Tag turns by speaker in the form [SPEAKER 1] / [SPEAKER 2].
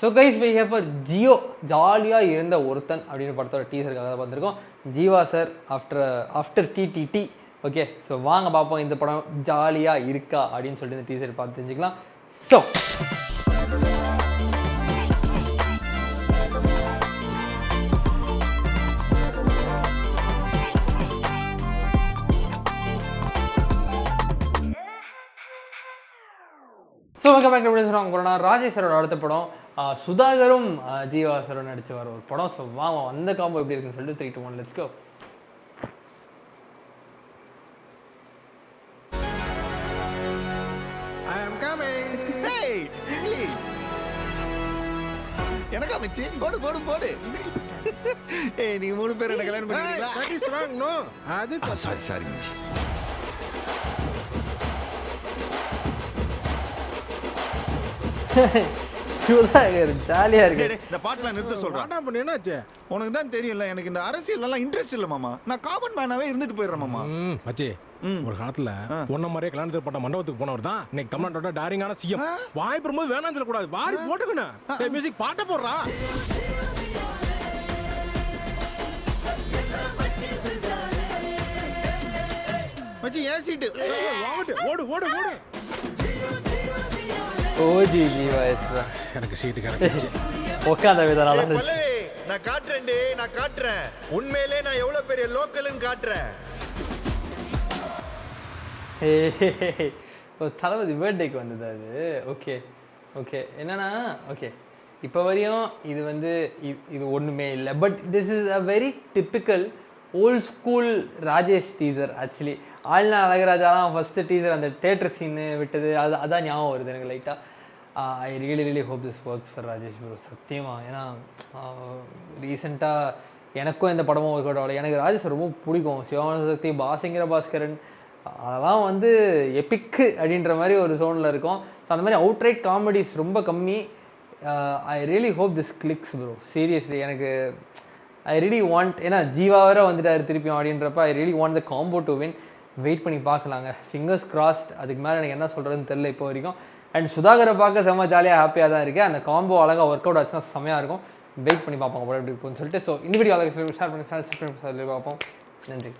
[SPEAKER 1] So guys we have for ஜியோ ஜாலியாக இருந்த ஒருத்தன் அப்படின்னு படத்தோட டீசருக்காக தான் பார்த்துருக்கோம். Jiiva sir after DDD. Okay, so வாங்க பார்ப்போம் இந்த படம் ஜாலியாக இருக்கா அப்படின்னு சொல்லிட்டு இந்த டீசர் பார்த்து தெரிஞ்சுக்கலாம். ஸோ வெல்கம் பேக் டு சொல்லுவாங்க ராஜேஷ் சாரோட அடுத்த படம் சுதாகரும் ஜீவா சாரும் நடிச்சு வர ஒரு படம். ஸோ வாங்க அந்த காம்போ எப்படி இருக்குன்னு சொல்லிட்டு 3, 2, 1 let's go.
[SPEAKER 2] I am coming. Hey, English. எனக்கா மச்சி போடு போடு போடு. ஏய் நீங்க மூணு பேர் என்ன கல்யாணம் பண்ணிட்டீங்களா?
[SPEAKER 3] That is wrong, no. அது
[SPEAKER 2] சாரி மச்சி.
[SPEAKER 1] சுதாகர் ஜாலியாக இருக்கு.
[SPEAKER 2] இந்த பாட்டுலாம் நிறுத்த சொல்றேன்.
[SPEAKER 3] வாடா பண்ணு என்னாச்சு?
[SPEAKER 2] உனக்கு தான் தெரியும்ல எனக்கு இந்த அரசியல்லாம் இன்ட்ரெஸ்ட் இல்ல மாமா. நான் காமன் மேனாவே இருந்துட்டு போயிடுறேன் மாமா.
[SPEAKER 3] மச்சி ஒரு காலத்துல பொண்ண மாதிரியே கல்யாணத்துக்கு பண்ண மண்டபத்துக்கு போனவர் தான் இன்னைக்கு தமிழ்நாட்டோட டாரிங்கான சிஎம். வாய் போடும்போது வேணாம் சொல்லக்கூடாது, வாரி போட்டுக்கணும். மியூசிக் பாட்ட போடுறா.
[SPEAKER 2] மச்சி ஏன் சீட்டு
[SPEAKER 3] ஓடு ஓடு ஓடு.
[SPEAKER 1] ஓ ஜீவா
[SPEAKER 3] எனக்கு சீட்டு கிடைச்சிச்சு.
[SPEAKER 1] உட்காந்த விதனால
[SPEAKER 2] நான் காட்டுறேன். உண்மையிலே நான் எவ்வளவு பெரிய லோக்கல்னு காட்டுறேன்.
[SPEAKER 1] தளபதி பர்த்டேக்கு வந்தது அது. ஓகே ஓகே என்னன்னா ஓகே இப்போ வரையும் இது வந்து இது ஒன்றுமே இல்லை. But this is a very typical old school Rajesh teacher. Actually ஆழ்னா அழகராஜாலாம் ஃபஸ்ட்டு டீசர் அந்த தேட்டர் சீனு விட்டது அதான் ஞாபகம் வருது எனக்கு லைட்டாக. I really hope this works for Rajesh bro சத்தியமாக. ஏன்னா ரீசெண்டாக எனக்கும் இந்த படமும் ஒர்க் அவுட் ஆகலை. எனக்கு ராஜேஷ் ரொம்ப பிடிக்கும். சிவசக்தி, பாஸ்கரன் அதெல்லாம் வந்து எபிக்கு அப்படின்ற மாதிரி ஒரு சோனில் இருக்கும். ஸோ அந்த மாதிரி அவுட்ரைட் காமெடிஸ் ரொம்ப கம்மி. ஐ really hope this clicks bro seriously. எனக்கு ஐ ரியலி வாண்ட், ஏன்னா ஜீவா வேற வந்துட்டார் திருப்பியும் அப்படின்றப்ப I really want the combo to win. Wait பண்ணி பார்க்கலாங்க, ஃபிங்கர்ஸ் கிராஸ்ட். அதுக்கு மேலே எனக்கு என்ன சொல்கிறதுன்னு தெரில இப்போ வரைக்கும். அண்ட் சுதாகரை பார்க்க செம்ம ஜாலியாக ஹாப்பியாக தான் இருக்குது. அந்த காம்போ அழகாக ஒர்க் அவுட் ஆச்சுன்னா செம்மையாக இருக்கும். வெயிட் பண்ணி பார்ப்போம் படம் எப்படி இருக்குன்னு சொல்லிட்டு. ஸோ இந்த வீடியோ அழகாக ஷேர் பண்ணி பார்ப்போம். நன்றி.